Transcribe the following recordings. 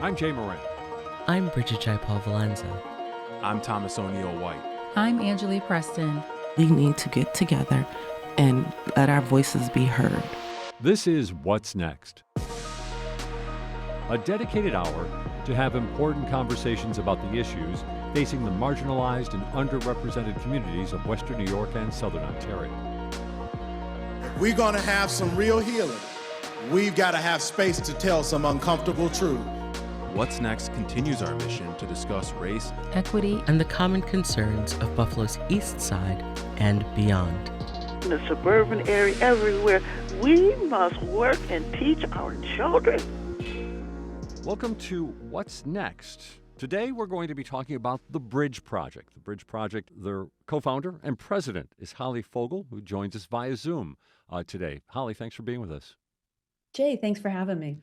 I'm Jay Moran. I'm Bridget Jaipal Valenza. I'm Thomas O'Neill White. I'm Angeli Preston. We need to get together and let our voices be heard. This is What's Next, a dedicated hour to have important conversations about the issues facing the marginalized and underrepresented communities of Western New York and Southern Ontario. We're going to have some real healing. We've got to have space to tell some uncomfortable truth. What's Next continues our mission to discuss race, Equity, And the common concerns of Buffalo's East Side and beyond. In the suburban area, everywhere, we must work and teach our children. Welcome to What's Next. Today we're going to be talking about the Bridge Project. The Bridge Project, their co-founder and president is Holly Fogle, who joins us via Zoom today. Holly, thanks for being with us. Jay, thanks for having me.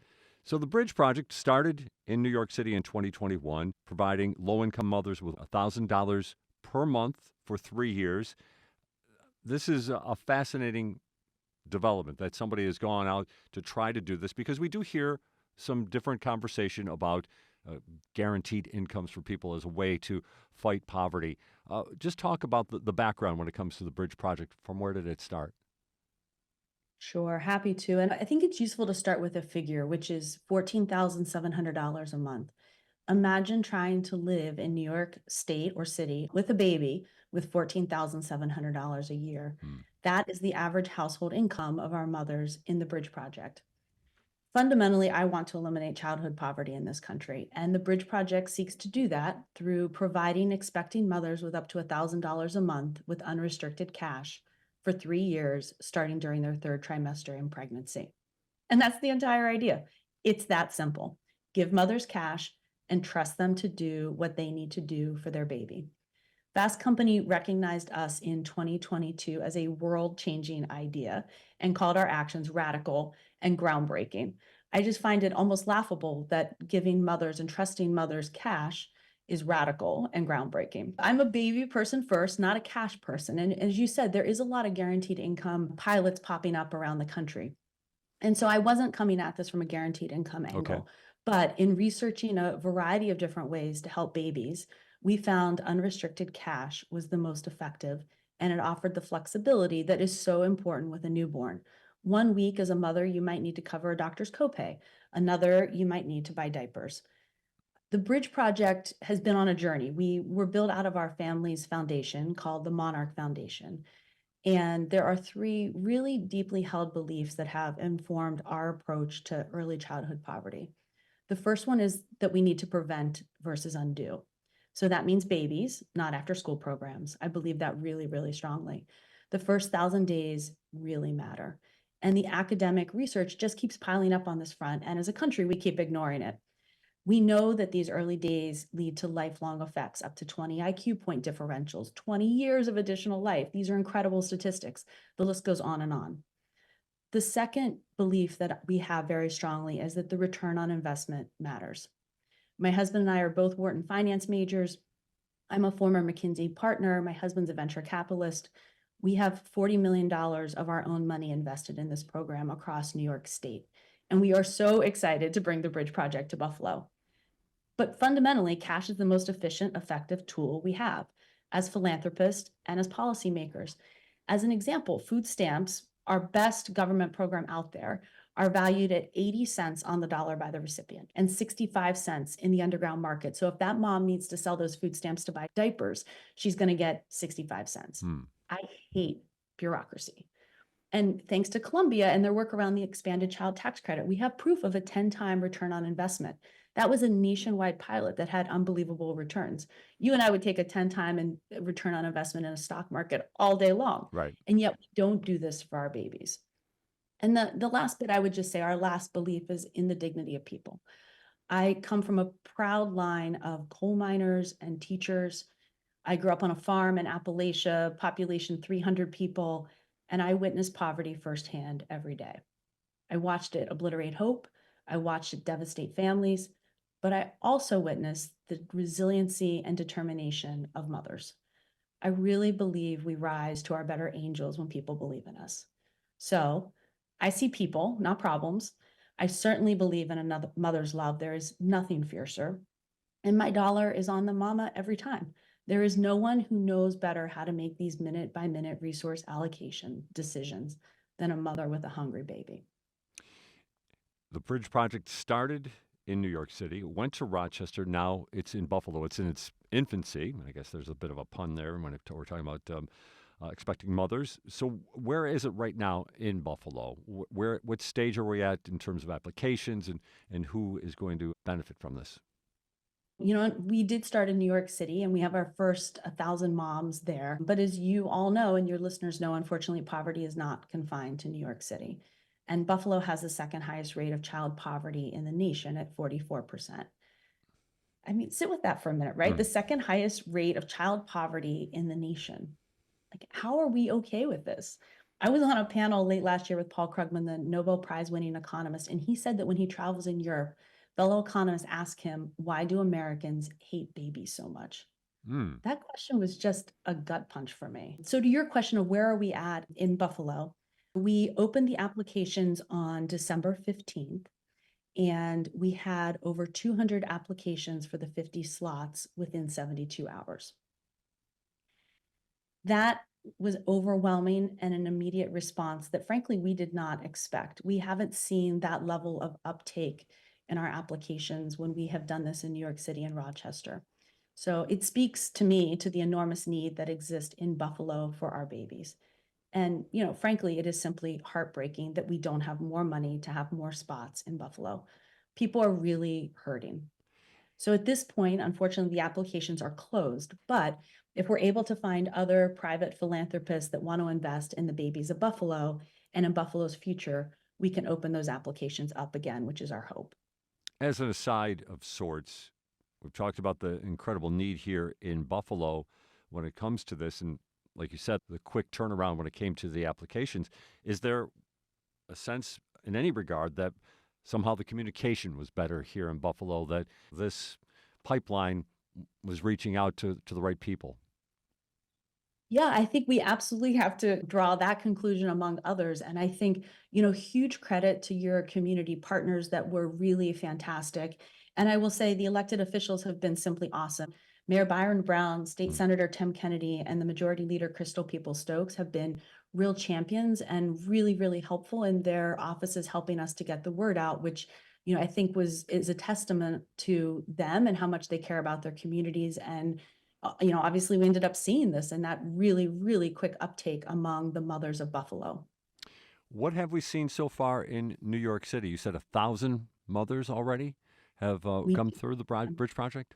So the Bridge Project started in New York City in 2021, providing low-income mothers with $1,000 per month for 3 years. This is a fascinating development that somebody has gone out to try to do this, because we do hear some different conversation about guaranteed incomes for people as a way to fight poverty. Just talk about the background when it comes to the Bridge Project. From where did it start? Sure, happy to. And I think it's useful to start with a figure, which is $14,700 a month. Imagine trying to live in New York State or city with a baby with $14,700 a year. That is the average household income of our mothers in the Bridge Project. Fundamentally, I want to eliminate childhood poverty in this country, and the Bridge Project seeks to do that through providing expecting mothers with up to $1,000 a month with unrestricted cash for 3 years, starting during their third trimester in pregnancy. And that's the entire idea. It's that simple. Give mothers cash and trust them to do what they need to do for their baby. Fast Company recognized us in 2022 as a world-changing idea and called our actions radical and groundbreaking. I just find it almost laughable that giving mothers and trusting mothers cash is radical and groundbreaking. I'm a baby person first, not a cash person. And as you said, there is a lot of guaranteed income pilots popping up around the country. And so I wasn't coming at this from a guaranteed income angle. Okay. But in researching a variety of different ways to help babies, we found unrestricted cash was the most effective, and it offered the flexibility that is so important with a newborn. 1 week as a mother, you might need to cover a doctor's copay. Another, you might need to buy diapers. The Bridge Project has been on a journey. We were built out of our family's foundation called the Monarch Foundation. And there are 3 really deeply held beliefs that have informed our approach to early childhood poverty. The first one is that we need to prevent versus undo. So that means babies, not after school programs. I believe that really, really strongly. The first 1,000 days really matter. And the academic research just keeps piling up on this front. And as a country, we keep ignoring it. We know that these early days lead to lifelong effects, up to 20 IQ point differentials, 20 years of additional life. These are incredible statistics. The list goes on and on. The second belief that we have very strongly is that the return on investment matters. My husband and I are both Wharton finance majors. I'm a former McKinsey partner. My husband's a venture capitalist. We have $40 million of our own money invested in this program across New York State. And we are so excited to bring the Bridge Project to Buffalo. But fundamentally, cash is the most efficient, effective tool we have as philanthropists and as policymakers. As an example, food stamps, our best government program out there, are valued at 80 cents on the dollar by the recipient and 65 cents in the underground market. So if that mom needs to sell those food stamps to buy diapers, she's going to get 65 cents. I hate bureaucracy. And thanks to Columbia and their work around the expanded child tax credit, we have proof of a 10-time return on investment. That was a nationwide pilot that had unbelievable returns. You and I would take a 10-time return on investment in a stock market all day long. Right. And yet we don't do this for our babies. And the last bit I would just say, our last belief is in the dignity of people. I come from a proud line of coal miners and teachers. I grew up on a farm in Appalachia, population 300 people, and I witnessed poverty firsthand every day. I watched it obliterate hope. I watched it devastate families, but I also witnessed the resiliency and determination of mothers. I really believe we rise to our better angels when people believe in us. So I see people, not problems. I certainly believe in another mother's love. There is nothing fiercer. And my dollar is on the mama every time. There is no one who knows better how to make these minute by minute resource allocation decisions than a mother with a hungry baby. The Bridge Project started in New York City, went to Rochester. Now it's in Buffalo. It's in its infancy. I guess there's a bit of a pun there when we're talking about expecting mothers. So where is it right now in Buffalo? What stage are we at in terms of applications and who is going to benefit from this? You know, we did start in New York City and we have our first 1,000 moms there. But as you all know, and your listeners know, unfortunately, poverty is not confined to New York City. And Buffalo has the second highest rate of child poverty in the nation at 44%. I mean, sit with that for a minute, right? Hmm. The second highest rate of child poverty in the nation. Like, how are we okay with this? I was on a panel late last year with Paul Krugman, the Nobel Prize winning economist, and he said that when he travels in Europe, fellow economists ask him, why do Americans hate babies so much? Hmm. That question was just a gut punch for me. So, to your question of where are we at in Buffalo, we opened the applications on December 15th, and we had over 200 applications for the 50 slots within 72 hours. That was overwhelming and an immediate response that, frankly, we did not expect. We haven't seen that level of uptake in our applications when we have done this in New York City and Rochester. So it speaks to me to the enormous need that exists in Buffalo for our babies. And, you know, frankly, it is simply heartbreaking that we don't have more money to have more spots in Buffalo. People are really hurting. So at this point, unfortunately, the applications are closed. But if we're able to find other private philanthropists that want to invest in the babies of Buffalo and in Buffalo's future, we can open those applications up again, which is our hope. As an aside of sorts, we've talked about the incredible need here in Buffalo when it comes to this. And like you said, the quick turnaround when it came to the applications. Is there a sense in any regard that somehow the communication was better here in Buffalo, that this pipeline was reaching out to the right people? Yeah, I think we absolutely have to draw that conclusion among others. And I think, you know, huge credit to your community partners that were really fantastic. And I will say the elected officials have been simply awesome. Mayor Byron Brown, State Senator Tim Kennedy, and the Majority Leader Crystal Peoples-Stokes have been real champions and really, really helpful in their offices helping us to get the word out, which, you know, I think is a testament to them and how much they care about their communities. And you know, obviously we ended up seeing this and that really, really quick uptake among the mothers of Buffalo. What have we seen so far in New York City? You said 1,000 mothers already have We come through the Bridge Project?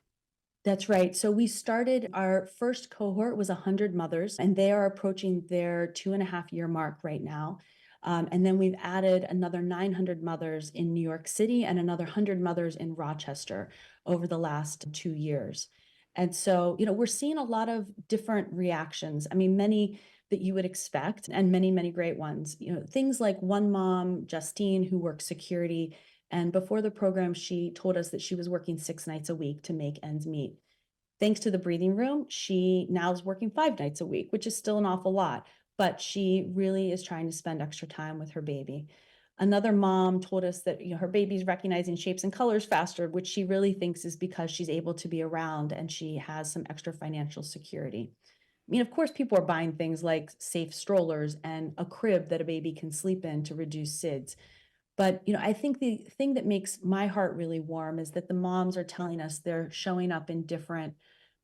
That's right. So we started our first cohort was 100 mothers, and they are approaching their 2.5 year mark right now. And then we've added another 900 mothers in New York City and another 100 mothers in Rochester over the last 2 years. And so, you know, we're seeing a lot of different reactions. I mean, many that you would expect, and many, many great ones. You know, things like one mom, Justine, who works security. And before the program, she told us that she was working 6 nights a week to make ends meet. Thanks to the breathing room, she now is working 5 nights a week, which is still an awful lot, but she really is trying to spend extra time with her baby. Another mom told us that, you know, her baby's recognizing shapes and colors faster, which she really thinks is because she's able to be around and she has some extra financial security. I mean, of course, people are buying things like safe strollers and a crib that a baby can sleep in to reduce SIDS. But, you know, I think the thing that makes my heart really warm is that the moms are telling us they're showing up in different,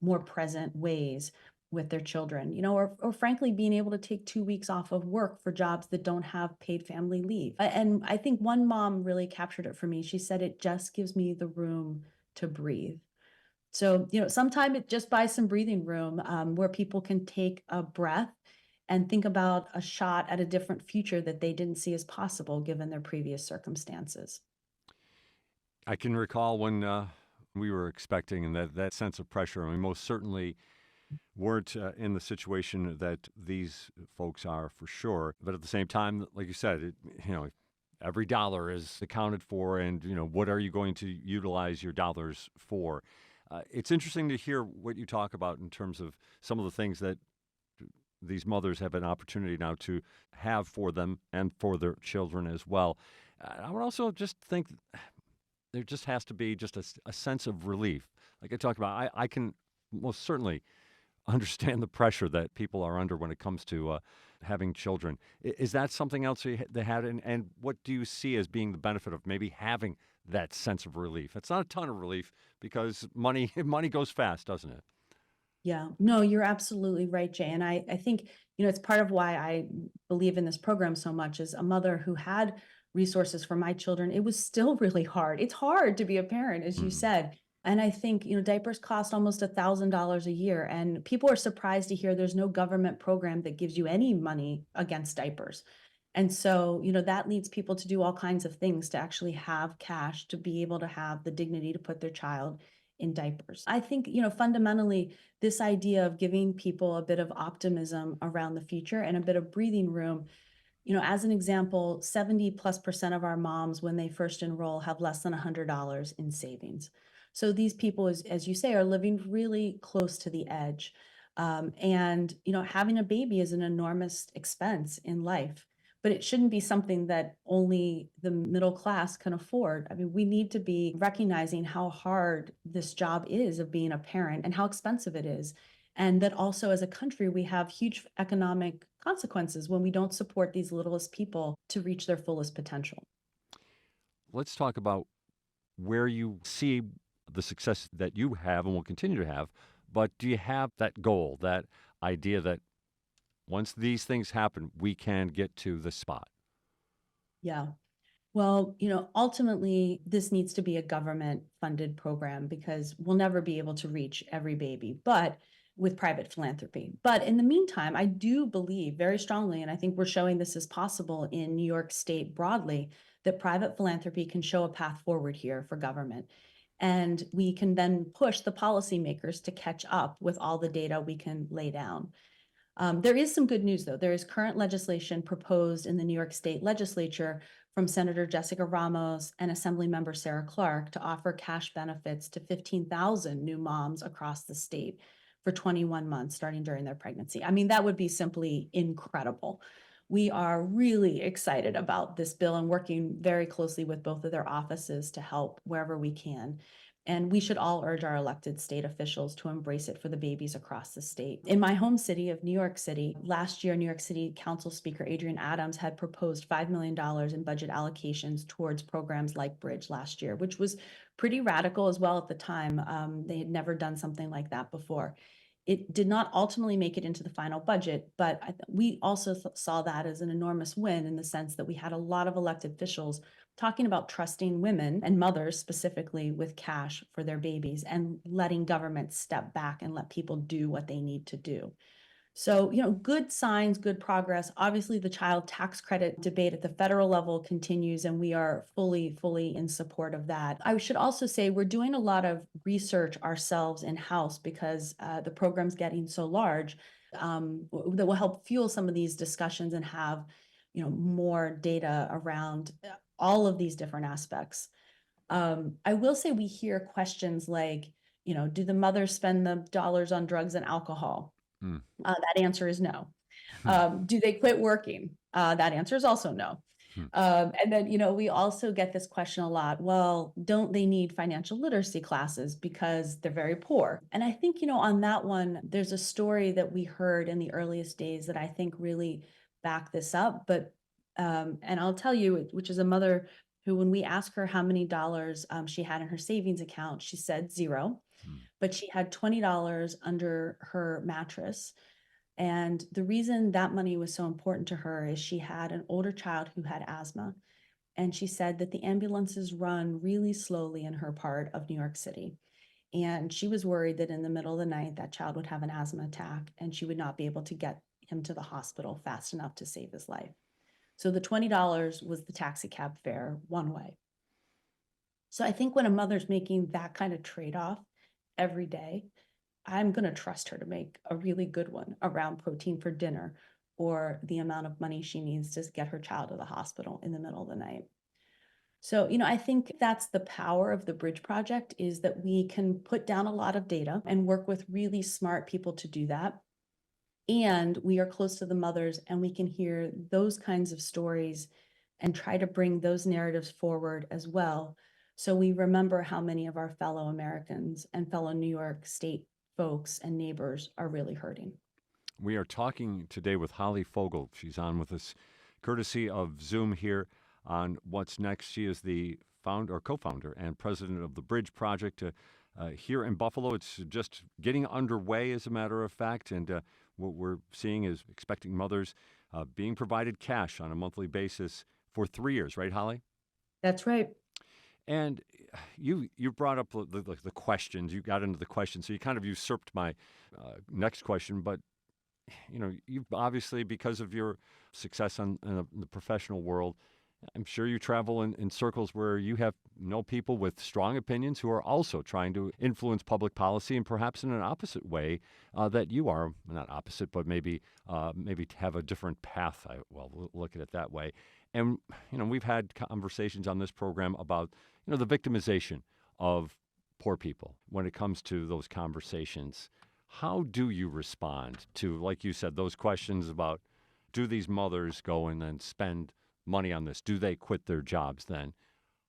more present ways with their children, you know, or frankly, being able to take 2 weeks off of work for jobs that don't have paid family leave. And I think one mom really captured it for me. She said, it just gives me the room to breathe. So, you know, sometime it just buys some breathing room where people can take a breath and think about a shot at a different future that they didn't see as possible given their previous circumstances. I can recall when we were expecting and that sense of pressure. I mean, most certainly weren't in the situation that these folks are for sure. But at the same time, like you said, you know, every dollar is accounted for, and you know, what are you going to utilize your dollars for? It's interesting to hear what you talk about in terms of some of the things that these mothers have an opportunity now to have for them and for their children as well. I would also just think there just has to be just a sense of relief. Like I talked about, I can most certainly understand the pressure that people are under when it comes to having children. Is that something else they had? And what do you see as being the benefit of maybe having that sense of relief? It's not a ton of relief because money money goes fast, doesn't it? Yeah, no, you're absolutely right, Jay. And I think, it's part of why I believe in this program so much. As a mother who had resources for my children, it was still really hard. It's hard to be a parent, as you Mhm. said. And I think, diapers cost almost $1,000 a year. And people are surprised to hear there's no government program that gives you any money against diapers. And so, that leads people to do all kinds of things to actually have cash to be able to have the dignity to put their child in diapers. I think, fundamentally, this idea of giving people a bit of optimism around the future and a bit of breathing room. As an example, 70+% of our moms, when they first enroll, have less than $100 in savings. So these people, as you say, are living really close to the edge. And, having a baby is an enormous expense in life, but it shouldn't be something that only the middle class can afford. I mean, we need to be recognizing how hard this job is of being a parent and how expensive it is. And that also, as a country, we have huge economic consequences when we don't support these littlest people to reach their fullest potential. Let's talk about where you see the success that you have and will continue to have. But do you have that goal, that idea that once these things happen, we can get to the spot? Yeah. Well, ultimately, this needs to be a government funded program because we'll never be able to reach every baby, but with private philanthropy. But in the meantime, I do believe very strongly, and I think we're showing this is possible in New York State broadly, that private philanthropy can show a path forward here for government. And we can then push the policymakers to catch up with all the data we can lay down. There is some good news, though. There is current legislation proposed in the New York State legislature from Senator Jessica Ramos and Assemblymember Sarah Clark to offer cash benefits to 15,000 new moms across the state for 21 months starting during their pregnancy. I mean, that would be simply incredible. We are really excited about this bill and working very closely with both of their offices to help wherever we can. And we should all urge our elected state officials to embrace it for the babies across the state. In my home city of New York City, last year, New York City Council Speaker Adrian Adams had proposed $5 million in budget allocations towards programs like Bridge last year, which was pretty radical as well at the time. They had never done something like that before. It did not ultimately make it into the final budget, but we also saw that as an enormous win in the sense that we had a lot of elected officials talking about trusting women and mothers specifically with cash for their babies and letting government step back and let people do what they need to do. So, good signs, good progress. Obviously, the child tax credit debate at the federal level continues, and we are fully in support of that. I should also say we're doing a lot of research ourselves in-house because the program's getting so large that will help fuel some of these discussions and have, more data around all of these different aspects. I will say we hear questions like, do the mothers spend the dollars on drugs and alcohol? Hmm. That answer is no. Hmm. Do they quit working? That answer is also no. Hmm. And then, we also get this question a lot. Well, don't they need financial literacy classes because they're very poor? And I think, on that one, there's a story that we heard in the earliest days that I think really back this up. But, and I'll tell you, which is a mother who, when we asked her how many dollars she had in her savings account, she said zero, Hmm. but she had $20 under her mattress. And the reason that money was so important to her is she had an older child who had asthma. And she said that the ambulances run really slowly in her part of New York City. And she was worried that in the middle of the night, that child would have an asthma attack and she would not be able to get him to the hospital fast enough to save his life. So the $20 was the taxi cab fare one way. So I think when a mother's making that kind of trade-off every day, I'm going to trust her to make a really good one around protein for dinner or the amount of money she needs to get her child to the hospital in the middle of the night. So, I think that's the power of the Bridge Project is that we can put down a lot of data and work with really smart people to do that. And we are close to the mothers, and we can hear those kinds of stories and try to bring those narratives forward as well. So we remember how many of our fellow Americans and fellow New York State folks and neighbors are really hurting. We are talking today with Holly Fogle. She's on with us courtesy of Zoom here on What's Next. She is the founder or co-founder and president of the Bridge Project here in Buffalo. It's just getting underway, as a matter of fact, and what we're seeing is expecting mothers being provided cash on a monthly basis for 3 years, right, Holly? That's right. And you brought up the questions. You got into the questions, so you kind of usurped my next question. But you've obviously, because of your success in the professional world, I'm sure you travel in circles where you know people with strong opinions who are also trying to influence public policy, and perhaps in an opposite way that you are. Not opposite, but maybe have a different path. We'll look at it that way. And we've had conversations on this program about the victimization of poor people when it comes to those conversations. How do you respond to, like you said, those questions about, do these mothers go and then spend money on this? Do they quit their jobs then?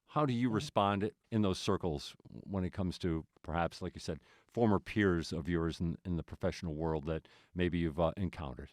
How do you respond in those circles when it comes to, perhaps, like you said, former peers of yours in the professional world that maybe you've encountered?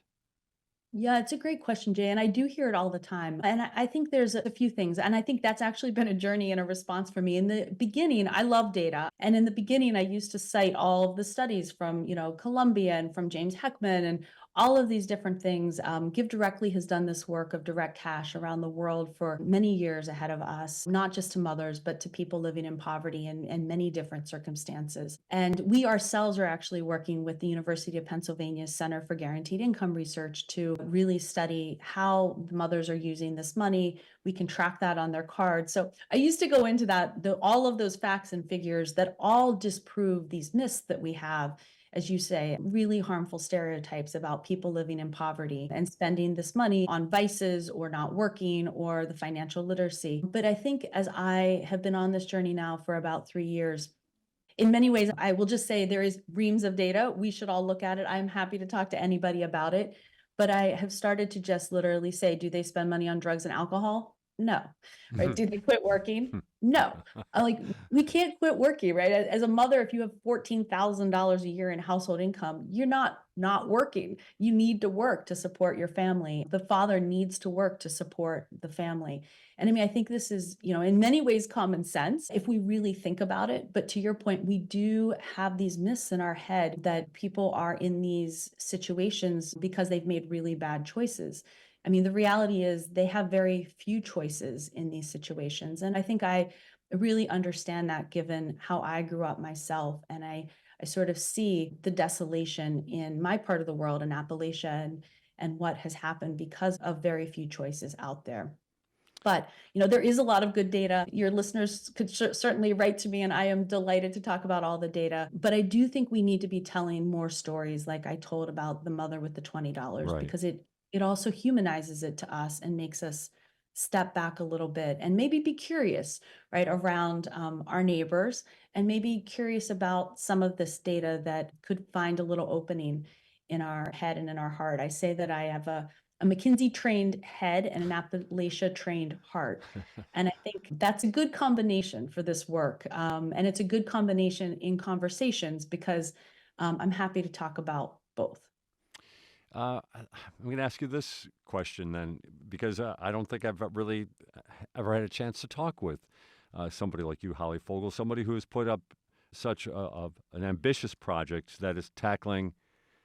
Yeah, it's a great question, Jay. And I do hear it all the time. And I think there's a few things. And I think that's actually been a journey and a response for me. In the beginning, I love data. And in the beginning, I used to cite all of the studies from, Columbia and from James Heckman and all of these different things. Give Directly has done this work of direct cash around the world for many years ahead of us, not just to mothers, but to people living in poverty and many different circumstances. And we ourselves are actually working with the University of Pennsylvania's Center for Guaranteed Income Research to really study how the mothers are using this money. We can track that on their cards. So I used to go into that, all of those facts and figures that all disprove these myths that we have, as you say, really harmful stereotypes about people living in poverty and spending this money on vices or not working or the financial literacy. But I think as I have been on this journey now for about 3 years, in many ways, I will just say there is reams of data. We should all look at it. I'm happy to talk to anybody about it. But I have started to just literally say, do they spend money on drugs and alcohol? No. Right? Do they quit working? No. Like, we can't quit working, right? As a mother, if you have $14,000 a year in household income, you're not working. You need to work to support your family. The father needs to work to support the family. And I mean, I think this is, in many ways common sense if we really think about it. But to your point, we do have these myths in our head that people are in these situations because they've made really bad choices. I mean, the reality is they have very few choices in these situations. And I think I really understand that, given how I grew up myself. And I sort of see the desolation in my part of the world, in Appalachia, and what has happened because of very few choices out there. But, there is a lot of good data. Your listeners could certainly write to me, and I am delighted to talk about all the data. But I do think we need to be telling more stories, like I told about the mother with the $20, Right. because it also humanizes it to us and makes us step back a little bit and maybe be curious, right, around our neighbors, and maybe curious about some of this data that could find a little opening in our head and in our heart. I say that I have a McKinsey-trained head and an Appalachia-trained heart. And I think that's a good combination for this work. And it's a good combination in conversations because I'm happy to talk about both. I'm going to ask you this question then, because I don't think I've really ever had a chance to talk with somebody like you, Holly Fogle, somebody who has put up such an ambitious project that is tackling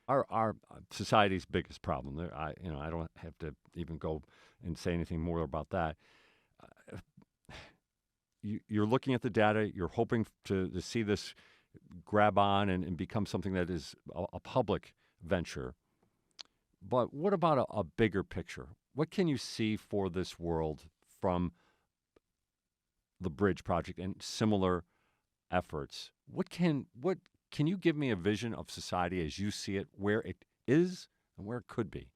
our society's biggest problem. I don't have to even go and say anything more about that. You're looking at the data. You're hoping to see this grab on and become something that is a public venture. But what about a bigger picture? What can you see for this world from the Bridge Project and similar efforts? What can you give me a vision of society as you see it, where it is and where it could be?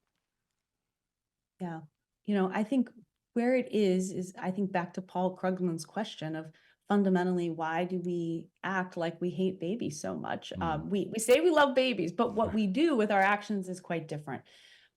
Yeah. I think where it is I think back to Paul Krugman's question of fundamentally, why do we act like we hate babies so much? Mm. We say we love babies, but what we do with our actions is quite different.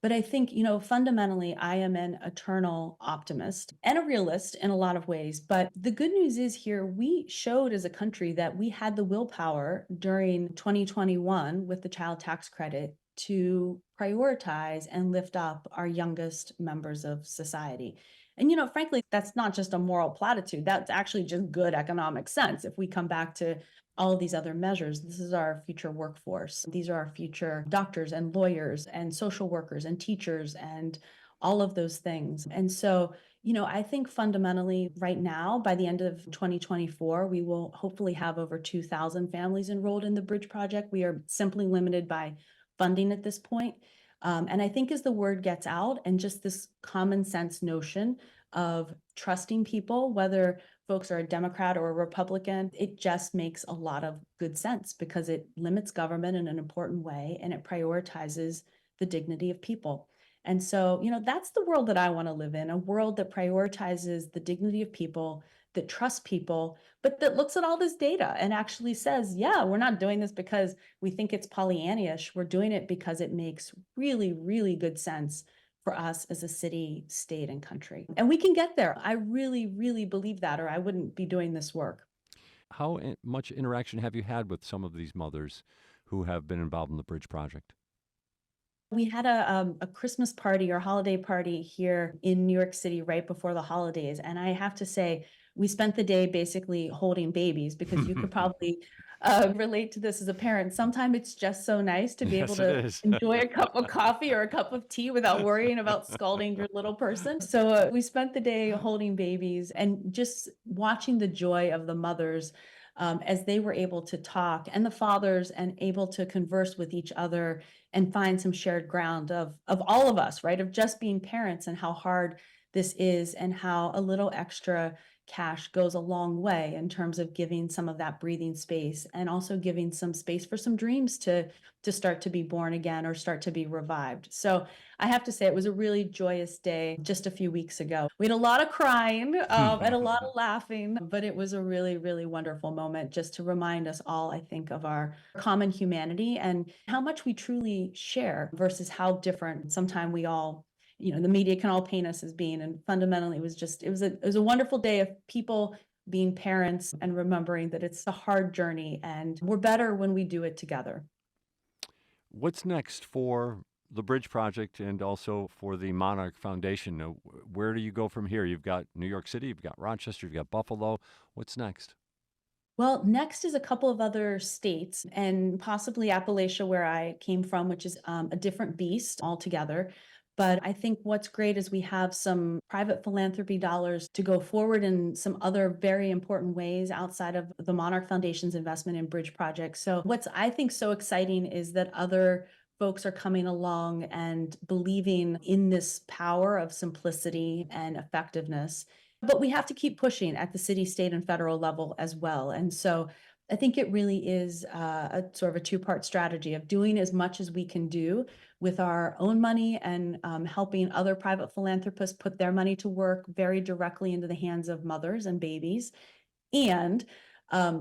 But I think, fundamentally, I am an eternal optimist and a realist in a lot of ways. But the good news is here, we showed as a country that we had the willpower during 2021 with the child tax credit to prioritize and lift up our youngest members of society. And, frankly, that's not just a moral platitude. That's actually just good economic sense. If we come back to all of these other measures, this is our future workforce. These are our future doctors and lawyers and social workers and teachers and all of those things. And so, I think fundamentally right now, by the end of 2024, we will hopefully have over 2,000 families enrolled in the Bridge Project. We are simply limited by funding at this point. And I think as the word gets out and just this common sense notion of trusting people, whether folks are a Democrat or a Republican, it just makes a lot of good sense because it limits government in an important way and it prioritizes the dignity of people. And so, that's the world that I want to live in, a world that prioritizes the dignity of people, that trusts people, but that looks at all this data and actually says, yeah, we're not doing this because we think it's Pollyannish. We're doing it because it makes really, really good sense for us as a city, state, and country. And we can get there. I really, really believe that, or I wouldn't be doing this work. How much interaction have you had with some of these mothers who have been involved in the Bridge Project? We had a Christmas party or holiday party here in New York City right before the holidays. And I have to say, we spent the day basically holding babies because you could probably relate to this as a parent. Sometimes it's just so nice to be able Yes, it to is. enjoy a cup of coffee or a cup of tea without worrying about scalding your little person. So we spent the day holding babies and just watching the joy of the mothers as they were able to talk and the fathers and able to converse with each other and find some shared ground of all of us, right? Of just being parents and how hard this is and how a little extra cash goes a long way in terms of giving some of that breathing space and also giving some space for some dreams to start to be born again or start to be revived. So I have to say it was a really joyous day just a few weeks ago. We had a lot of crying and a lot of laughing, but it was a really, really wonderful moment just to remind us all, I think, of our common humanity and how much we truly share versus how different sometimes we all, the media can all paint us as being. And fundamentally, it was a wonderful day of people being parents and remembering that it's a hard journey and we're better when we do it together. What's next for the Bridge Project and also for the Monarch Foundation? Where do you go from here? You've got New York City, you've got Rochester, you've got Buffalo. What's next? Well, next is a couple of other states and possibly Appalachia, where I came from, which is a different beast altogether. But I think what's great is we have some private philanthropy dollars to go forward in some other very important ways outside of the Monarch Foundation's investment in bridge projects. So what's I think so exciting is that other folks are coming along and believing in this power of simplicity and effectiveness. But we have to keep pushing at the city, state, and federal level as well. And so I think it really is a sort of a two-part strategy of doing as much as we can do with our own money and helping other private philanthropists put their money to work very directly into the hands of mothers and babies, and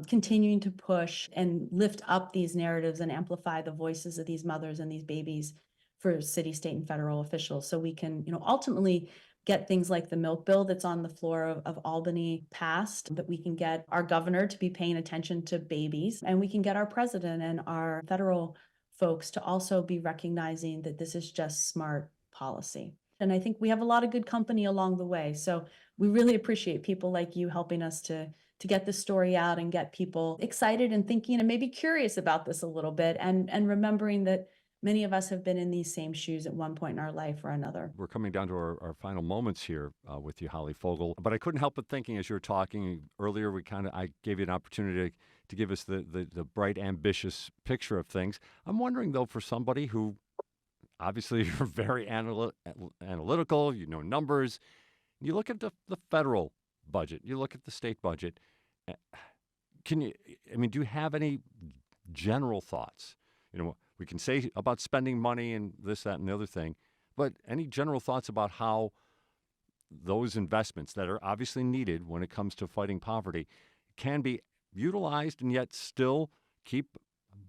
continuing to push and lift up these narratives and amplify the voices of these mothers and these babies for city, state, and federal officials so we can, ultimately get things like the milk bill that's on the floor of Albany passed, that we can get our governor to be paying attention to babies, and we can get our president and our federal folks to also be recognizing that this is just smart policy. And I think we have a lot of good company along the way. So we really appreciate people like you helping us to get this story out and get people excited and thinking and maybe curious about this a little bit and remembering that many of us have been in these same shoes at one point in our life or another. We're coming down to our final moments here with you, Holly Fogle. But I couldn't help but thinking as you were talking earlier, I gave you an opportunity to give us the bright, ambitious picture of things. I'm wondering, though, for somebody who obviously you're very analytical, you know numbers, you look at the federal budget, you look at the state budget. Do you have any general thoughts? We can say about spending money and this, that, and the other thing, but any general thoughts about how those investments that are obviously needed when it comes to fighting poverty can be utilized and yet still keep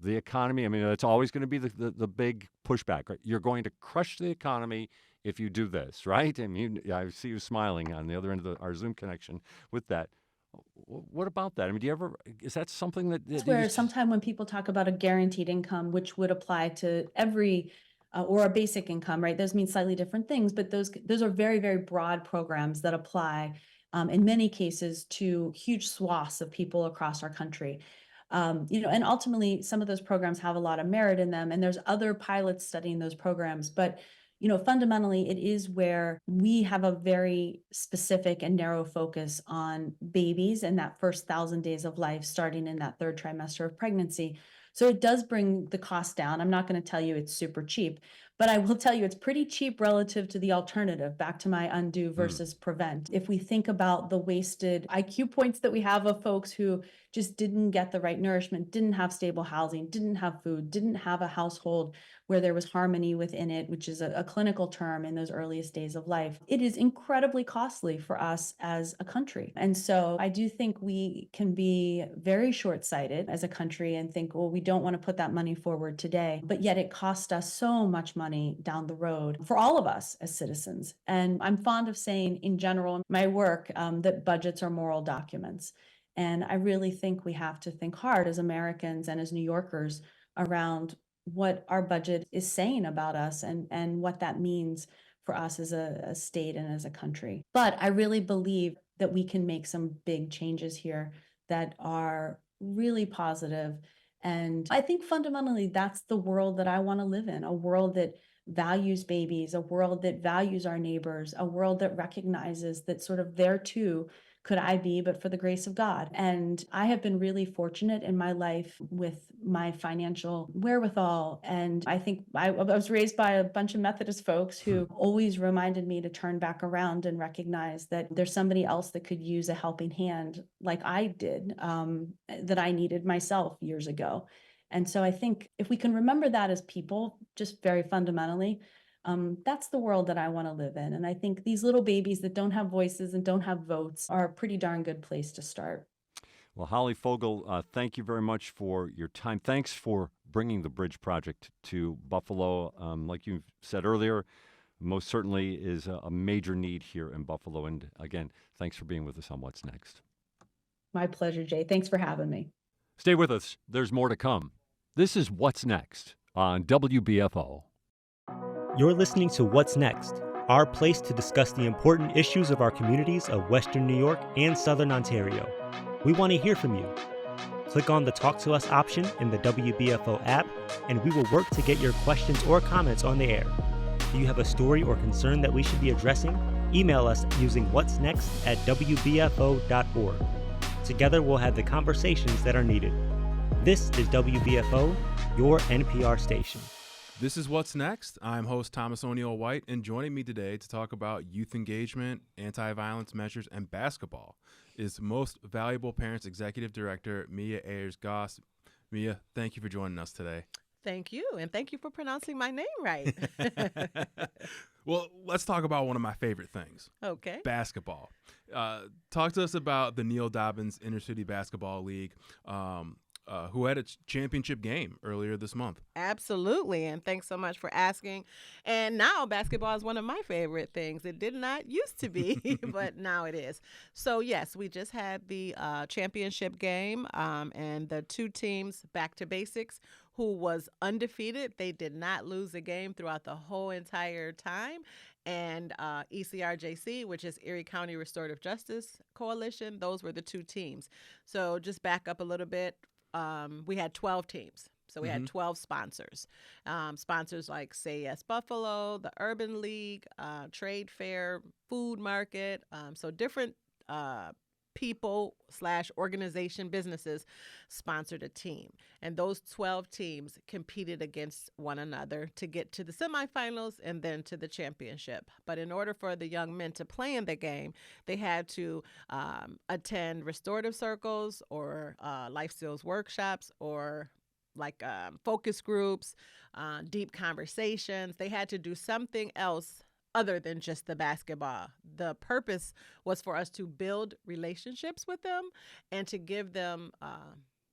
the economy. I mean, it's always going to be the big pushback. Right? You're going to crush the economy if you do this, right? I mean, I see you smiling on the other end of our Zoom connection with that. What about that? I mean, is that something that That's you where sometime when people talk about a guaranteed income, which would apply to every or a basic income, right? Those mean slightly different things, but those are very, very broad programs that apply in many cases to huge swaths of people across our country. And ultimately, some of those programs have a lot of merit in them, and there's other pilots studying those programs. But fundamentally, it is where we have a very specific and narrow focus on babies and that first 1,000 days of life, starting in that third trimester of pregnancy. So it does bring the cost down. I'm not going to tell you it's super cheap, but I will tell you it's pretty cheap relative to the alternative, back to my undo versus prevent. If we think about the wasted IQ points that we have of folks who just didn't get the right nourishment, didn't have stable housing, didn't have food, didn't have a household where there was harmony within it, which is a clinical term in those earliest days of life, it is incredibly costly for us as a country. And so I do think we can be very short-sighted as a country and think, well, we don't want to put that money forward today, but yet it costs us so much money down the road for all of us as citizens. And I'm fond of saying in general, in my work, that budgets are moral documents. And I really think we have to think hard as Americans and as New Yorkers around what our budget is saying about us and what that means for us as a state and as a country. But I really believe that we can make some big changes here that are really positive. And I think fundamentally that's the world that I want to live in, a world that values babies, a world that values our neighbors, a world that recognizes that sort of there too could I be, but for the grace of God. And I have been really fortunate in my life with my financial wherewithal. And I think I was raised by a bunch of Methodist folks who always reminded me to turn back around and recognize that there's somebody else that could use a helping hand like I did, that I needed myself years ago. And so I think if we can remember that as people, just very fundamentally, that's the world that I want to live in. And I think these little babies that don't have voices and don't have votes are a pretty darn good place to start. Well, Holly Fogle, thank you very much for your time. Thanks for bringing the Bridge Project to Buffalo. Like you said earlier, most certainly is a major need here in Buffalo. And again, thanks for being with us on What's Next. My pleasure, Jay. Thanks for having me. Stay with us. There's more to come. This is What's Next on WBFO. You're listening to What's Next, our place to discuss the important issues of our communities of Western New York and Southern Ontario. We want to hear from you. Click on the Talk to Us option in the WBFO app, and we will work to get your questions or comments on the air. Do you have a story or concern that we should be addressing? Email us using whatsnext@wbfo.org. Together, we'll have the conversations that are needed. This is WBFO, your NPR station. This is What's Next. I'm host Thomas O'Neill White, and joining me today to talk about youth engagement, anti-violence measures, and basketball is Most Valuable Parents Executive Director Mia Ayers-Goss. Mia, thank you for joining us today. Thank you, and thank you for pronouncing my name right. Well, let's talk about one of my favorite things. Okay. Basketball. Talk to us about the Neil Dobbins Intercity Basketball League, who had its championship game earlier this month. Absolutely, and thanks so much for asking. And now basketball is one of my favorite things. It did not used to be, but now it is. So yes, we just had the championship game, and the two teams, Back to Basics, who was undefeated. They did not lose a game throughout the whole entire time. And ECRJC, which is Erie County Restorative Justice Coalition, those were the two teams. So just back up a little bit. We had 12 teams. So we had 12 sponsors. Sponsors like Say Yes Buffalo, the Urban League, Trade Fair, Food Market. So different people/organization businesses sponsored a team. And those 12 teams competed against one another to get to the semifinals and then to the championship. But in order for the young men to play in the game, they had to attend restorative circles or life skills workshops or like focus groups, deep conversations. They had to do something else other than just the basketball. The purpose was for us to build relationships with them and to give them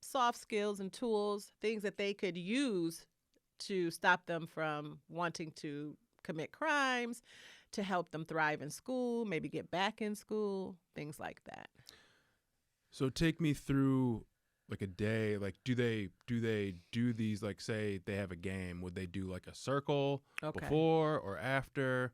soft skills and tools, things that they could use to stop them from wanting to commit crimes, to help them thrive in school, maybe get back in school, things like that. So take me through like a day. Like, do they do these, like, say they have a game, would they do like a circle before or after,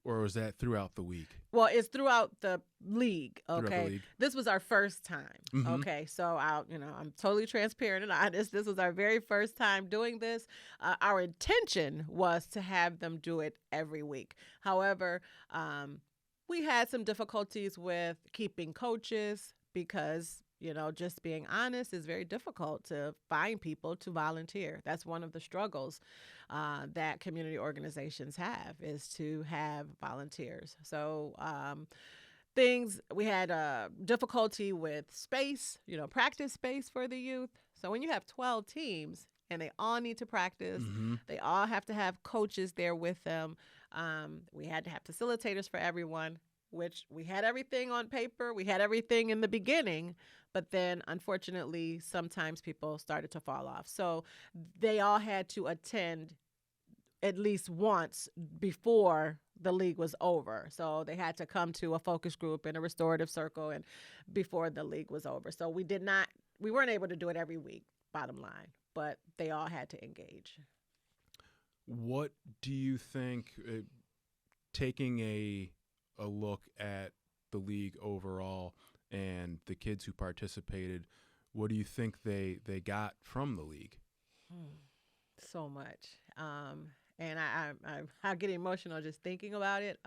or was that throughout the week? Well, it's throughout the league. Okay. Throughout the league. This was our first time. Mhm. Okay. So I'm totally transparent and honest. This was our very first time doing this. Our intention was to have them do it every week. However, we had some difficulties with keeping coaches because, just being honest, is very difficult to find people to volunteer. That's one of the struggles that community organizations have, is to have volunteers. So we had difficulty with space, practice space for the youth. So when you have 12 teams and they all need to practice, they all have to have coaches there with them. We had to have facilitators for everyone, which we had everything on paper. We had everything in the beginning, but then unfortunately, sometimes people started to fall off. So they all had to attend at least once before the league was over. So they had to come to a focus group and a restorative circle and before the league was over. So we weren't able to do it every week, bottom line, but they all had to engage. What do you think, taking a look at the league overall and the kids who participated, what do you think they got from the league? So much. And I get emotional just thinking about it.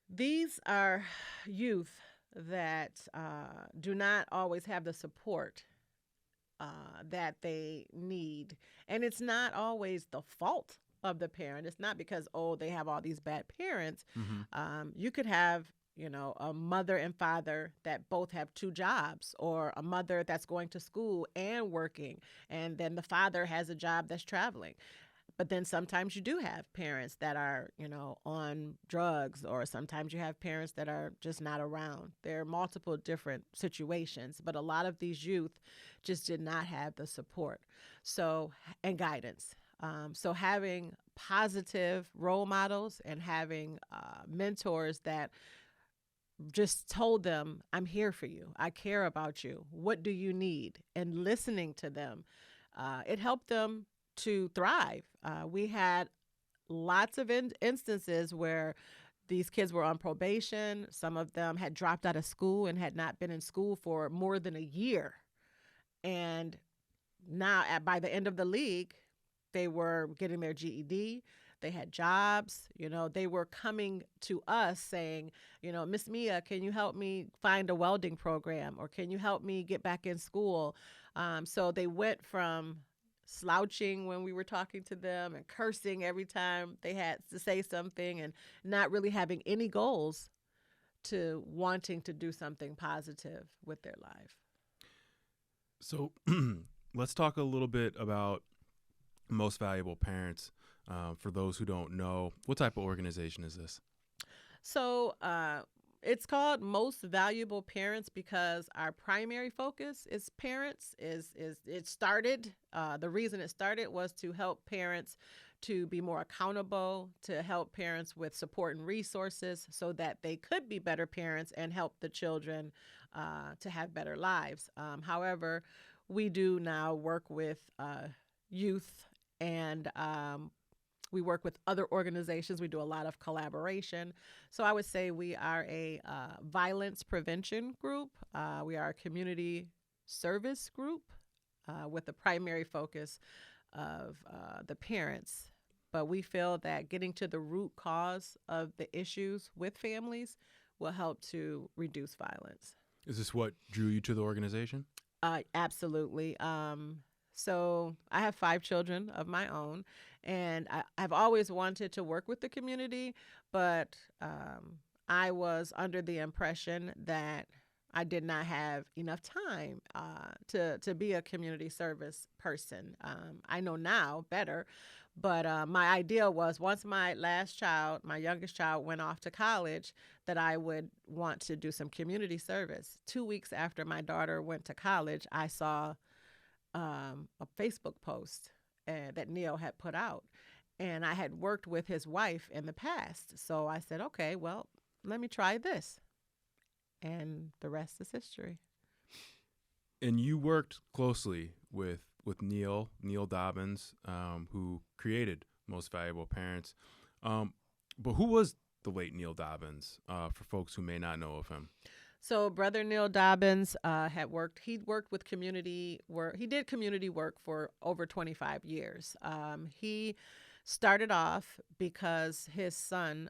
These are youth that do not always have the support that they need. And it's not always the fault of the parent. It's not because, they have all these bad parents. You could have, a mother and father that both have two jobs, or a mother that's going to school and working, and then the father has a job that's traveling. But then sometimes you do have parents that are, on drugs, or sometimes you have parents that are just not around. There are multiple different situations, but a lot of these youth just did not have the support and guidance. So having positive role models and having mentors that just told them, I'm here for you. I care about you. What do you need? And listening to them, it helped them to thrive. We had lots of instances where these kids were on probation. Some of them had dropped out of school and had not been in school for more than a year. And now by the end of the league, they were getting their GED. They had jobs. They were coming to us saying, Miss Mia, can you help me find a welding program? Or can you help me get back in school? So they went from slouching when we were talking to them and cursing every time they had to say something and not really having any goals to wanting to do something positive with their life. So let's talk a little bit about Most Valuable Parents. For those who don't know, what type of organization is this? So it's called Most Valuable Parents because our primary focus is parents. It started, the reason it started was to help parents to be more accountable, to help parents with support and resources so that they could be better parents and help the children to have better lives. However, we do now work with youth and we work with other organizations. We do a lot of collaboration. So I would say we are a violence prevention group. We are a community service group with a primary focus of the parents. But we feel that getting to the root cause of the issues with families will help to reduce violence. Is this what drew you to the organization? Absolutely. So I have 5 children of my own, and I've always wanted to work with the community, but I was under the impression that I did not have enough time to be a community service person. I know now better, But my idea was once my youngest child, went off to college, that I would want to do some community service. 2 weeks after my daughter went to college, I saw a Facebook post that Neil had put out. And I had worked with his wife in the past. So I said, okay, well, let me try this. And the rest is history. And you worked closely with Neil Dobbins, who created Most Valuable Parents. But who was the late Neil Dobbins, for folks who may not know of him? So Brother Neil Dobbins he worked with community work. He did community work for over 25 years. He started off because his son,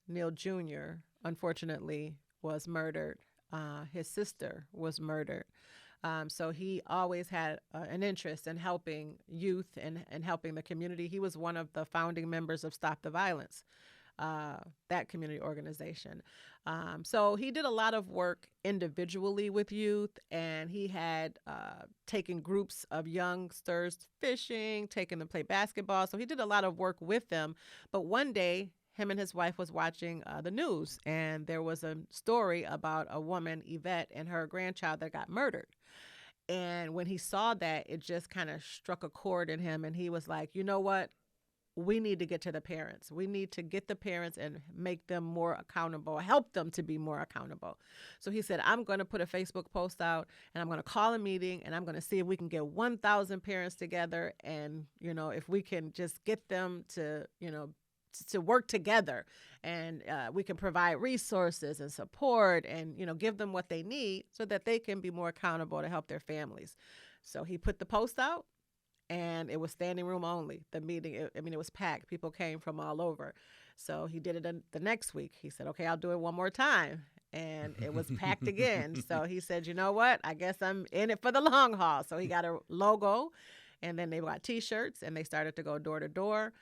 Neil Jr., unfortunately was murdered. His sister was murdered. So he always had an interest in helping youth and helping the community. He was one of the founding members of Stop the Violence, that community organization. So he did a lot of work individually with youth, and he had taken groups of youngsters fishing, taken them to play basketball. So he did a lot of work with them. But one day, him and his wife was watching the news, and there was a story about a woman, Yvette, and her grandchild that got murdered. And when he saw that, it just kind of struck a chord in him, and he was like, you know what? We need to get to the parents. We need to get the parents and make them more accountable, help them to be more accountable. So he said, I'm going to put a Facebook post out, and I'm going to call a meeting, and I'm going to see if we can get 1,000 parents together. And, if we can just get them to work together, and we can provide resources and support and, give them what they need so that they can be more accountable to help their families. So he put the post out, and it was standing room only. The meeting, it was packed. People came from all over. So he did it the next week. He said, okay, I'll do it one more time. And it was packed again. So he said, you know what? I guess I'm in it for the long haul. So he got a logo, and then they got T-shirts, and they started to go door to door,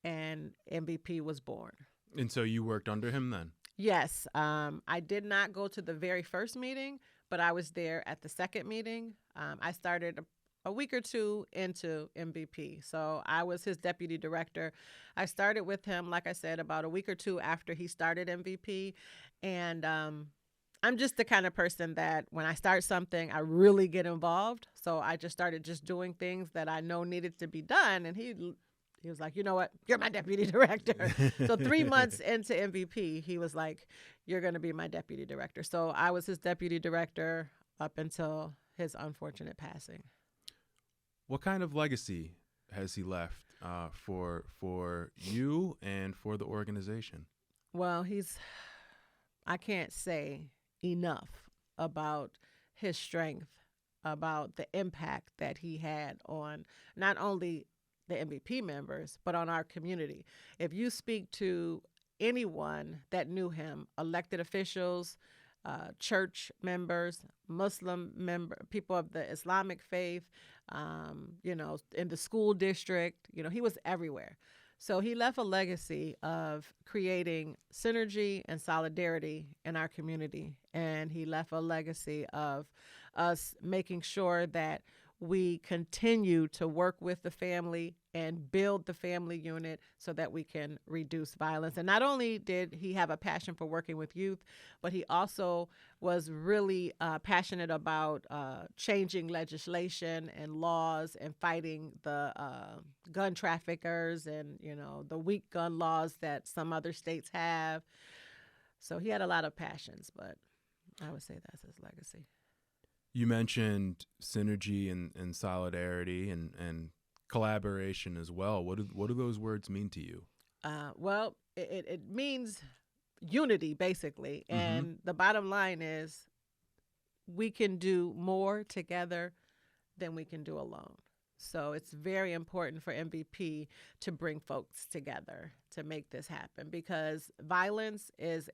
and MVP was born. And so you worked under him then? Yes. I did not go to the very first meeting, but I was there at the second meeting. I started a week or two into MVP. So I was his deputy director. I started with him, like I said, about a week or two after he started MVP. And I'm just the kind of person that when I start something, I really get involved. So I just started just doing things that I know needed to be done. And he was like, you know what? You're my deputy director. So 3 months into MVP, he was like, you're going to be my deputy director. So I was his deputy director up until his unfortunate passing. What kind of legacy has he left for you and for the organization? Well, I can't say enough about his strength, about the impact that he had on not only the MVP members, but on our community. If you speak to anyone that knew him, elected officials, church members, people of the Islamic faith, in the school district, he was everywhere. So he left a legacy of creating synergy and solidarity in our community. And he left a legacy of us making sure that we continue to work with the family and build the family unit so that we can reduce violence. And not only did he have a passion for working with youth, but he also was really passionate about changing legislation and laws and fighting the gun traffickers and, the weak gun laws that some other states have. So he had a lot of passions, but I would say that's his legacy. You mentioned synergy and solidarity and collaboration as well. What do those words mean to you? Well, it means unity, basically. Mm-hmm. And the bottom line is we can do more together than we can do alone. So it's very important for MVP to bring folks together to make this happen, because violence is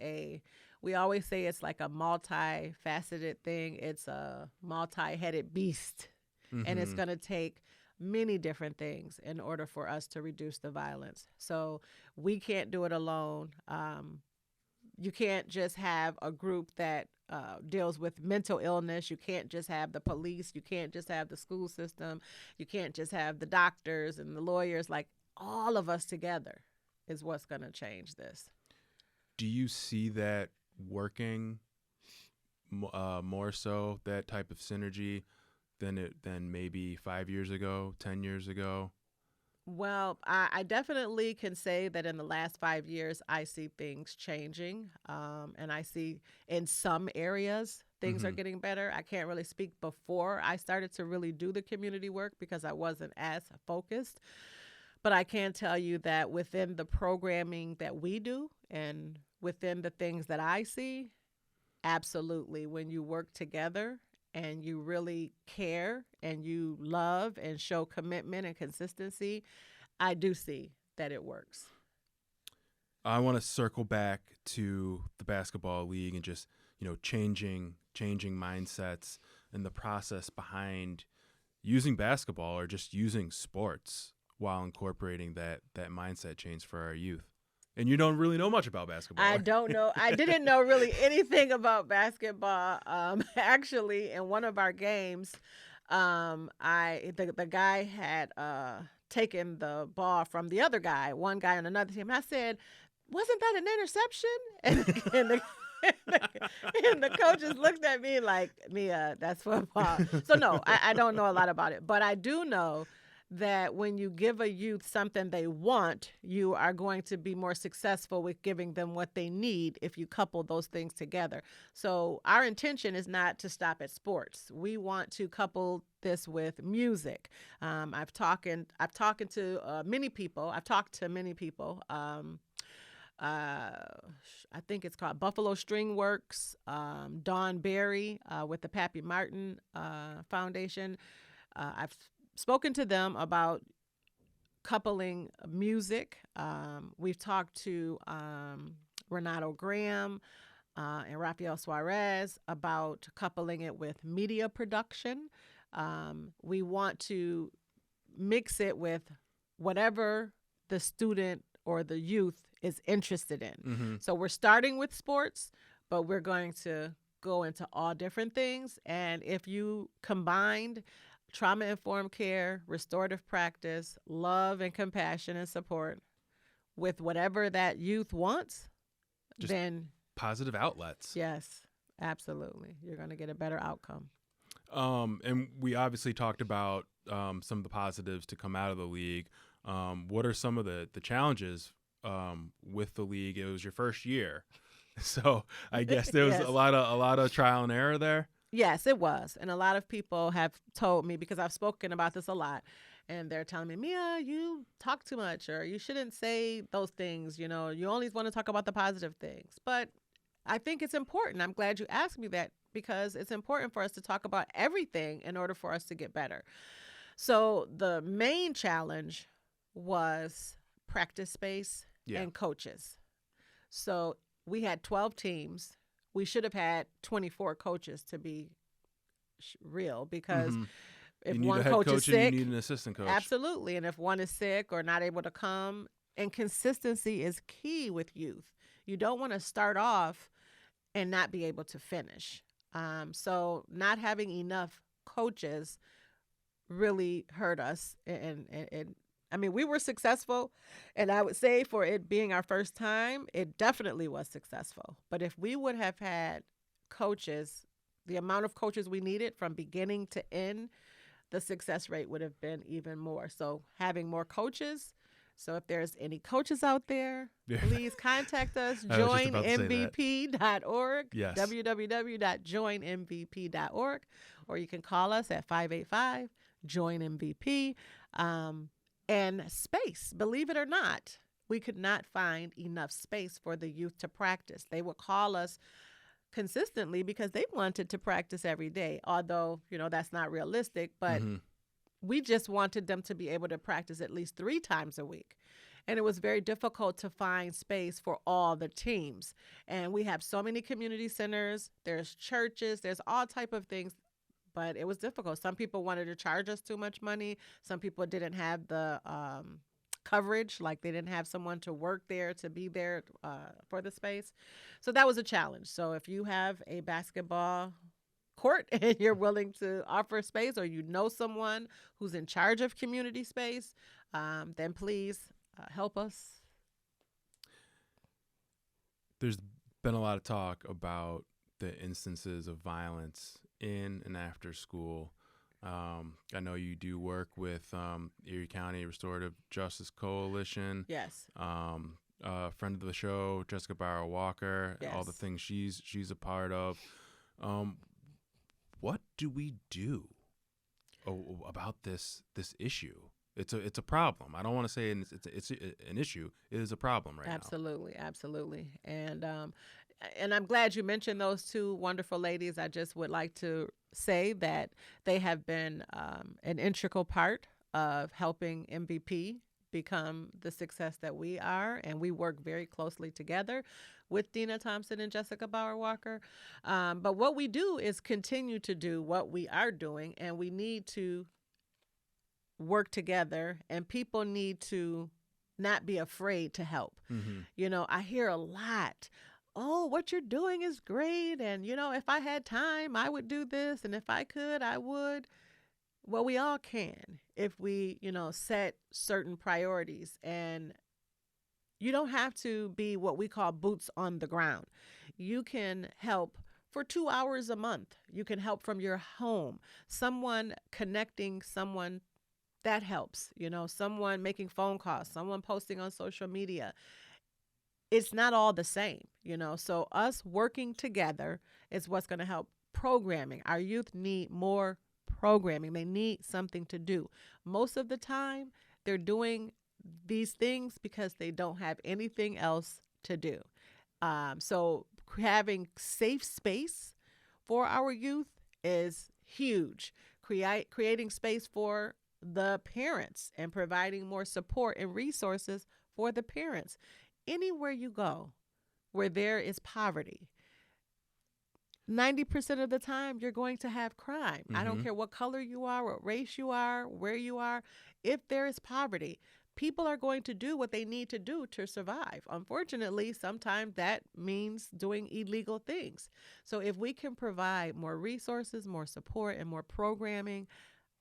we always say it's like a multifaceted thing. It's a multi-headed beast, and it's going to take many different things in order for us to reduce the violence. So we can't do it alone. You can't just have a group that deals with mental illness. You can't just have the police. You can't just have the school system. You can't just have the doctors and the lawyers. Like, all of us together is what's going to change this. Do you see that working more so, that type of synergy, than maybe 5 years ago, 10 years ago? Well, I definitely can say that in the last 5 years, I see things changing. And I see in some areas things are getting better. I can't really speak before I started to really do the community work because I wasn't as focused. But I can tell you that within the programming that we do and within the things that I see, absolutely, when you work together and you really care and you love and show commitment and consistency, I do see that it works. I want to circle back to the basketball league and just, changing mindsets and the process behind using basketball or just using sports while incorporating that mindset change for our youth. And you don't really know much about basketball. I don't know. I didn't know really anything about basketball. Actually, in one of our games, the guy had taken the ball from the other guy, one guy on another team. And I said, "Wasn't that an interception?" And the coaches looked at me like, "Mia, that's football." So no, I don't know a lot about it, but I do know that when you give a youth something they want, you are going to be more successful with giving them what they need if you couple those things together. So our intention is not to stop at sports. We want to couple this with music. I've talked to many people. I think it's called Buffalo String Works, Dawn Berry with the Pappy Martin Foundation. I've spoken to them about coupling music. We've talked to Renato Graham and Rafael Suarez about coupling it with media production. We want to mix it with whatever the student or the youth is interested in. Mm-hmm. So we're starting with sports, but we're going to go into all different things. And if you combined trauma-informed care, restorative practice, love and compassion and support with whatever that youth wants, just then positive outlets. Yes, absolutely. You're going to get a better outcome. And we obviously talked about some of the positives to come out of the league. What are some of the challenges with the league? It was your first year, so I guess there was Yes. a lot of trial and error there. Yes, it was. And a lot of people have told me, because I've spoken about this a lot, and they're telling me, "Mia, you talk too much, or you shouldn't say those things. You only want to talk about the positive things." But I think it's important. I'm glad you asked me that, because it's important for us to talk about everything in order for us to get better. So the main challenge was practice space and coaches. So we had 12 teams. We should have had 24 coaches, to be real, because if you need one a head coach is coach and sick, you need an assistant coach. absolutely. And if one is sick or not able to come, and consistency is key with youth. You don't want to start off and not be able to finish. So not having enough coaches really hurt us. And I mean, we were successful, and I would say for it being our first time, it definitely was successful. But if we would have had coaches, the amount of coaches we needed from beginning to end, the success rate would have been even more. So having more coaches. So if there's any coaches out there, please contact us, I was just about to say that. joinmvp.org, Yes. www.joinmvp.org, or you can call us at 585-JOIN-MVP. And space, believe it or not, we could not find enough space for the youth to practice. They would call us consistently because they wanted to practice every day, although, that's not realistic, but we just wanted them to be able to practice at least 3 times a week. And it was very difficult to find space for all the teams. And we have so many community centers, there's churches, there's all type of things, but it was difficult. Some people wanted to charge us too much money. Some people didn't have the coverage, like they didn't have someone to work there, to be there for the space. So that was a challenge. So if you have a basketball court and you're willing to offer space, or someone who's in charge of community space, then please help us. There's been a lot of talk about the instances of violence in and after school. I know you do work with Erie County Restorative Justice Coalition. Yes. Friend of the show, Jessica Bauer Walker, all the Yes. things she's a part of. What do we do about this issue? It's a problem. I don't want to say it's an issue. It is a problem right now. Absolutely. And I'm glad you mentioned those two wonderful ladies. I just would like to say that they have been an integral part of helping MVP become the success that we are, and we work very closely together with Dina Thompson and Jessica Bauer Walker. But what we do is continue to do what we are doing, and we need to work together, and people need to not be afraid to help. Mm-hmm. I hear a lot, oh, what you're doing is great, and if I had time I would do this, and if I could I would. Well, we all can if we set certain priorities, and you don't have to be what we call boots on the ground. You can help for 2 hours a month. You can help from your home. Someone connecting someone, that helps. Someone making phone calls, someone posting on social media. It's not all the same, so us working together is what's going to help. Programming. Our youth need more programming. They need something to do. Most of the time, they're doing these things because they don't have anything else to do. So having safe space for our youth is huge. Creating space for the parents and providing more support and resources for the parents. Anywhere you go where there is poverty, 90% of the time you're going to have crime. I don't care what color you are, what race you are, where you are. If there is poverty, people are going to do what they need to do to survive. Unfortunately, sometimes that means doing illegal things. So if we can provide more resources, more support, and more programming,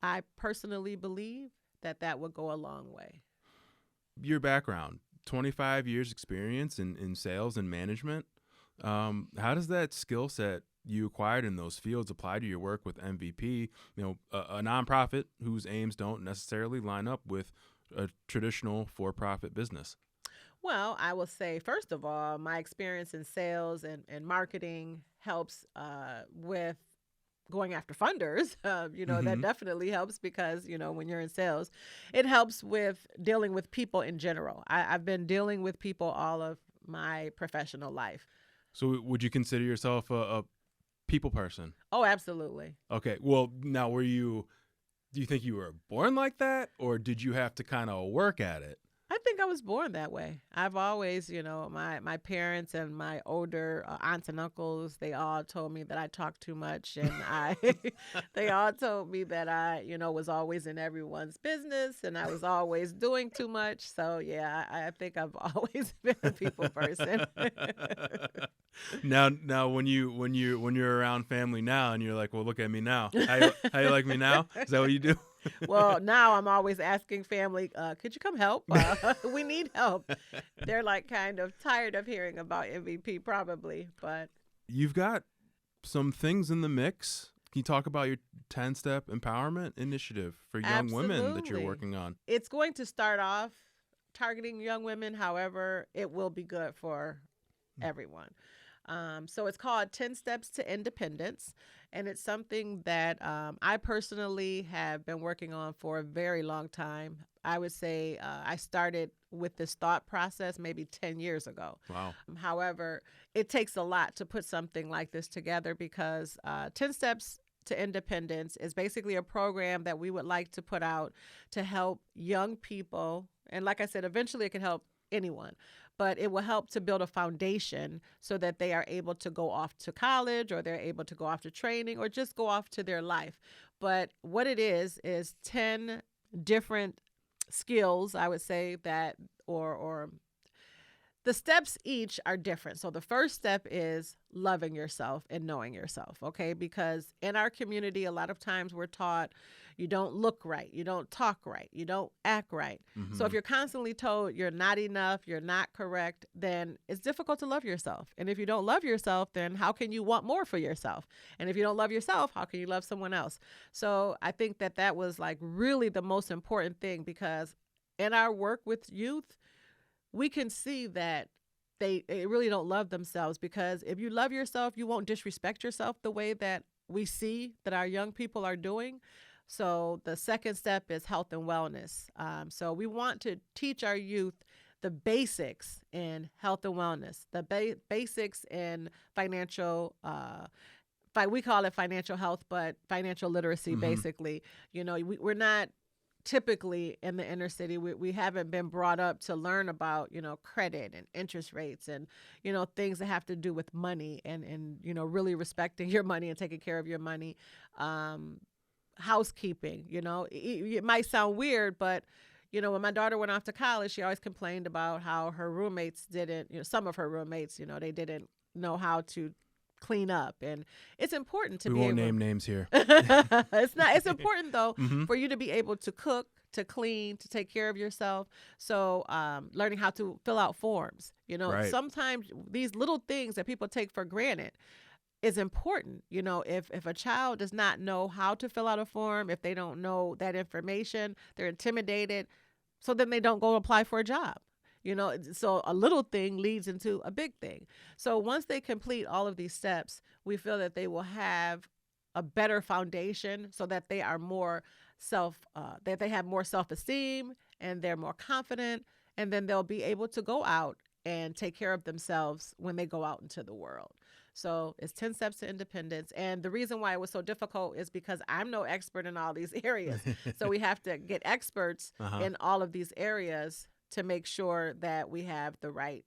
I personally believe that would go a long way. Your background, 25 years experience in sales and management. How does that skill set you acquired in those fields apply to your work with MVP, a nonprofit whose aims don't necessarily line up with a traditional for-profit business? Well, I will say, first of all, my experience in sales and marketing helps with going after funders. That definitely helps because, when you're in sales, it helps with dealing with people in general. I've been dealing with people all of my professional life. So would you consider yourself a people person? Oh, absolutely. Okay. Well, now do you think you were born like that, or did you have to kind of work at it? I think I was born that way. I've always, my parents and my older aunts and uncles, they all told me that I talked too much, and they all told me that I, was always in everyone's business and I was always doing too much. So yeah, I think I've always been a people person. Now, when you're around family now, and you're like, well, look at me now. How you like me now? Is that what you do? Well, now I'm always asking family, could you come help? We need help. They're like kind of tired of hearing about MVP probably, but. You've got some things in the mix. Can you talk about your 10-step empowerment initiative for young women that you're working on? It's going to start off targeting young women. However, it will be good for everyone. So it's called 10 Steps to Independence, and it's something that I personally have been working on for a very long time. I would say I started with this thought process maybe 10 years ago. Wow. However, it takes a lot to put something like this together because 10 Steps to Independence is basically a program that we would like to put out to help young people. And like I said, eventually it can help anyone, but it will help to build a foundation so that they are able to go off to college, or they're able to go off to training, or just go off to their life. But what it is 10 different skills, I would say, that or the steps each are different. So the first step is loving yourself and knowing yourself, okay? Because in our community, a lot of times we're taught you don't look right, you don't talk right, you don't act right. So if you're constantly told you're not enough, you're not correct, then it's difficult to love yourself. And if you don't love yourself, then how can you want more for yourself? And if you don't love yourself, how can you love someone else? So I think that that was like really the most important thing, because in our work with youth, we can see that they really don't love themselves, because if you love yourself, you won't disrespect yourself the way that we see that our young people are doing. So the second step is health and wellness. So we want to teach our youth the basics in health and wellness, the basics in financial, we call it financial health, but financial literacy, basically. You know, we're not typically in the inner city, we haven't been brought up to learn about, you know, credit and interest rates and, you know, things that have to do with money and you know, really respecting your money and taking care of your money. Housekeeping, you know, it might sound weird, but, you know, when my daughter went off to college, she always complained about how her roommates didn't, you know, some of her roommates, you know, they didn't know how to clean up. And it's important to we be won't able name names here. it's important though for you to be able to cook, to clean, to take care of yourself. So learning how to fill out forms, you know, Right. sometimes these little things that people take for granted is important. You know, if a child does not know how to fill out a form, if they don't know that information, they're intimidated. So then they don't go apply for a job. You know, so a little thing leads into a big thing. So once they complete all of these steps, we feel that they will have a better foundation, so that they are more that they have more self-esteem and they're more confident, and then they'll be able to go out and take care of themselves when they go out into the world. So it's 10 steps to independence. And the reason why it was so difficult is because I'm no expert in all these areas. So we have to get experts in all of these areas to make sure that we have the right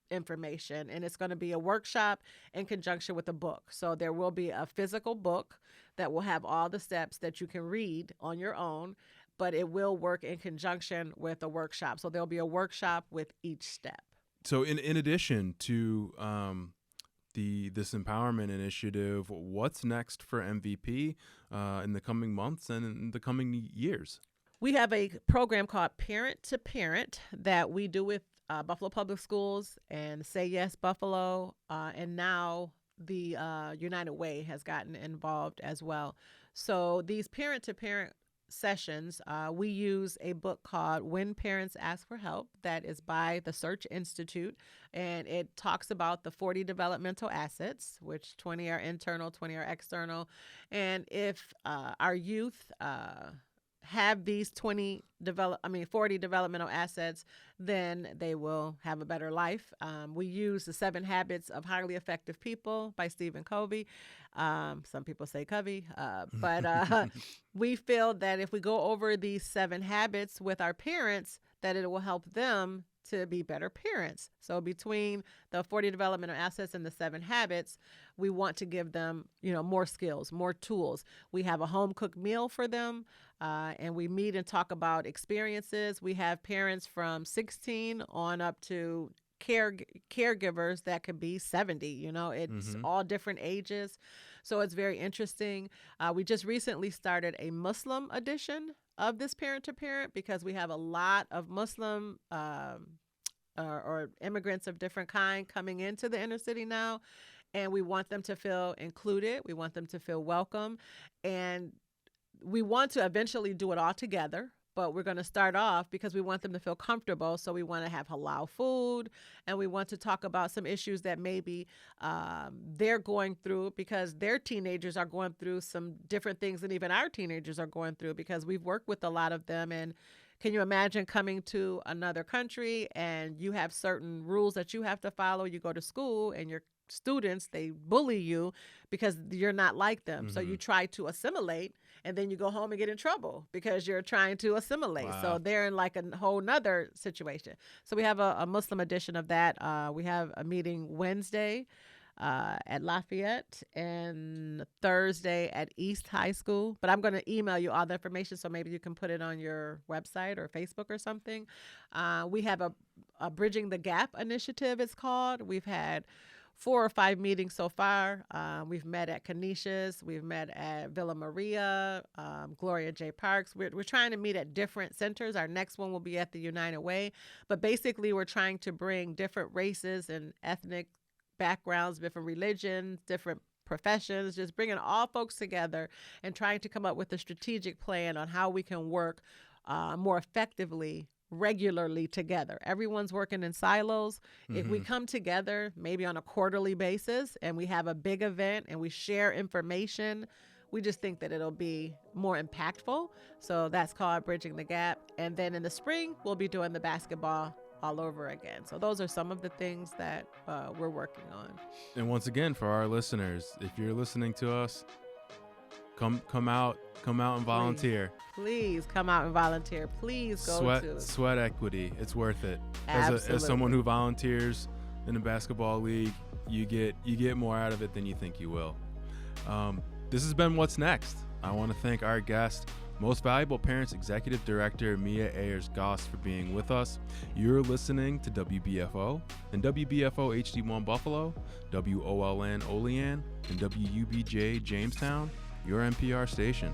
information. And it's going to be a workshop in conjunction with a book. So there will be a physical book that will have all the steps that you can read on your own, but it will work in conjunction with a workshop. So there'll be a workshop with each step. So in addition to this empowerment initiative, what's next for MVP in the coming months and in the coming years? We have a program called Parent to Parent that we do with Buffalo Public Schools and Say Yes Buffalo, and now the United Way has gotten involved as well. So these parent to parent sessions, we use a book called When Parents Ask for Help that is by the Search Institute, and it talks about the 40 developmental assets, which 20 are internal, 20 are external. And if our youth have these 40 developmental assets, then they will have a better life. We use the 7 Habits of Highly Effective People by Stephen Covey. Some people say Covey, but we feel that if we go over these 7 habits with our parents, that it will help them to be better parents. So between the 40 developmental assets and the 7 habits, we want to give them, you know, more skills, more tools. We have a home cooked meal for them, and we meet and talk about experiences. We have parents from 16 on up to caregivers that could be 70. You know, it's all different ages. So it's very interesting. We just recently started a Muslim edition of this parent to parent, because we have a lot of Muslim or immigrants of different kind coming into the inner city now, and we want them to feel included. We want them to feel welcome, and we want to eventually do it all together. But we're going to start off because we want them to feel comfortable. So we want to have halal food, and we want to talk about some issues that maybe they're going through, because their teenagers are going through some different things than even our teenagers are going through, because we've worked with a lot of them. And can you imagine coming to another country and you have certain rules that you have to follow? You go to school and your students, they bully you because you're not like them. So you try to assimilate, and then you go home and get in trouble because you're trying to assimilate. Wow. So they're in like a whole nother situation. So we have a Muslim edition of that. We have a meeting Wednesday at Lafayette and Thursday at East High School. But I'm going to email you all the information, so maybe you can put it on your website or Facebook or something. We have a Bridging the Gap initiative, it's called. We've had 4 or 5 meetings so far. We've met at Canisius. We've met at Villa Maria, Gloria J. Parks. We're trying to meet at different centers. Our next one will be at the United Way. But basically, we're trying to bring different races and ethnic backgrounds, different religions, different professions, just bringing all folks together and trying to come up with a strategic plan on how we can work more effectively regularly together. Everyone's working in silos. If we come together maybe on a quarterly basis and we have a big event and we share information, we just think that it'll be more impactful. So that's called Bridging the Gap. And then in the spring, we'll be doing the basketball all over again. So those are some of the things that we're working on. And once again, for our listeners, if you're listening to us, come out and volunteer. Please come out and volunteer. Please go to Sweat equity. It's worth it. Absolutely. As someone who volunteers in a basketball league, you get more out of it than you think you will. This has been What's Next. I want to thank our guest, Most Valuable Parents Executive Director Mia Ayers-Goss, for being with us. You're listening to WBFO and WBFO HD1 Buffalo, WOLN Olean, and WUBJ Jamestown, your NPR station.